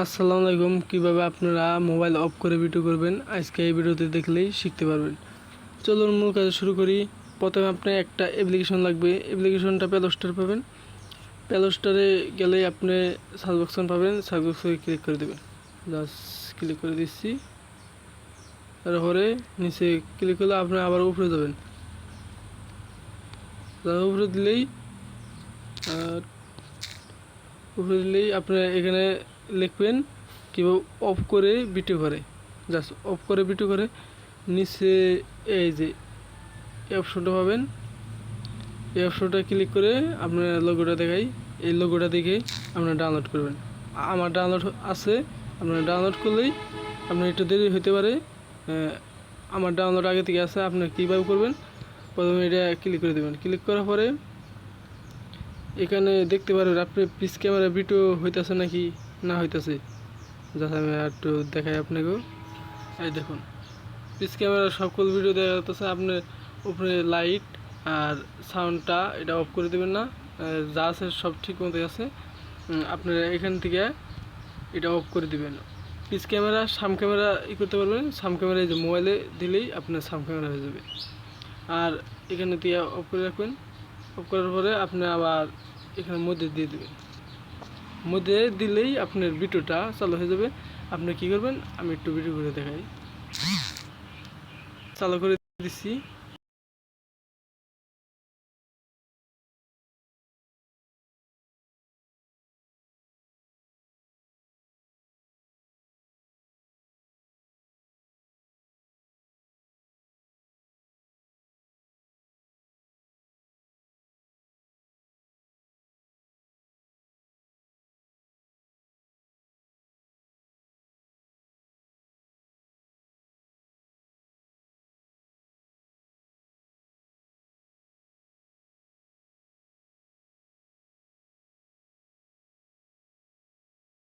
আসসালামু আলাইকুম। কিভাবে আপনারা মোবাইল অফ করে ভিডিও করবেন আজকে এই ভিডিওতে দেখলেই শিখতে পারবেন। চলুন মূল কাজ শুরু করি। প্রথমে আপনার একটা অ্যাপ্লিকেশন লাগবে। অ্যাপ্লিকেশনটা প্লে স্টোরে পাবেন। প্লে স্টোরে গেলেই আপনি সার্চ অপশন পাবেন, সার্চ বক্সে ক্লিক করে দেবেন। জাস্ট ক্লিক করে দিচ্ছি। তারপরে নিচে ক্লিক করলে আপনি আবার উপরে যাবেন। উপরে দিলেই আপনি এখানে লিখবেন কীভাবে অফ করে ভিডিও করে। জাস্ট অফ করে ভিডিও করে নিচে এই যে এই অপশনটা পাবেন। এই অপশনটা ক্লিক করে আপনার লোগোটা দেখাই, এই লোগোটা দেখে আপনারা ডাউনলোড করবেন। আমার ডাউনলোড আছে, আপনারা ডাউনলোড করলেই আপনার একটু দেরি হতে পারে। আমার ডাউনলোড আগে থেকে আছে। আপনার কীভাবে করবেন, প্রথমে এটা ক্লিক করে দেবেন। ক্লিক করার পরে এখানে দেখতে পারবেন আপনি পিস ক্যামেরা ভিডিও হইতেছে নাকি না হইতেছে। যাতে আমি একটু দেখাই আপনাকেও। এই দেখুন পিস ক্যামেরা সকল ভিডিও দেখা যাচ্ছে। আপনার উপরে লাইট আর সাউন্ডটা এটা অফ করে দেবেন না, যা আছে সব ঠিক মতো আছে। আপনারা এখান থেকে এটা অফ করে দিবেন। পিস ক্যামেরা সাম ক্যামেরা করতে পারবেন। সাম ক্যামেরা যে মোবাইলে দিলেই আপনার সাম ক্যামেরা হয়ে যাবে। আর এখানে দিয়ে অফ করে রাখবেন। অফ করার পরে আপনি আবার এখানে মধ্যে দিয়ে দেবেন। মধ্যে দিলেই আপনার ভিডিওটা চালু হয়ে যাবে। আপনি কি করবেন, আমি একটু ভিডিও করে দেখাই। চালু করে দিচ্ছি।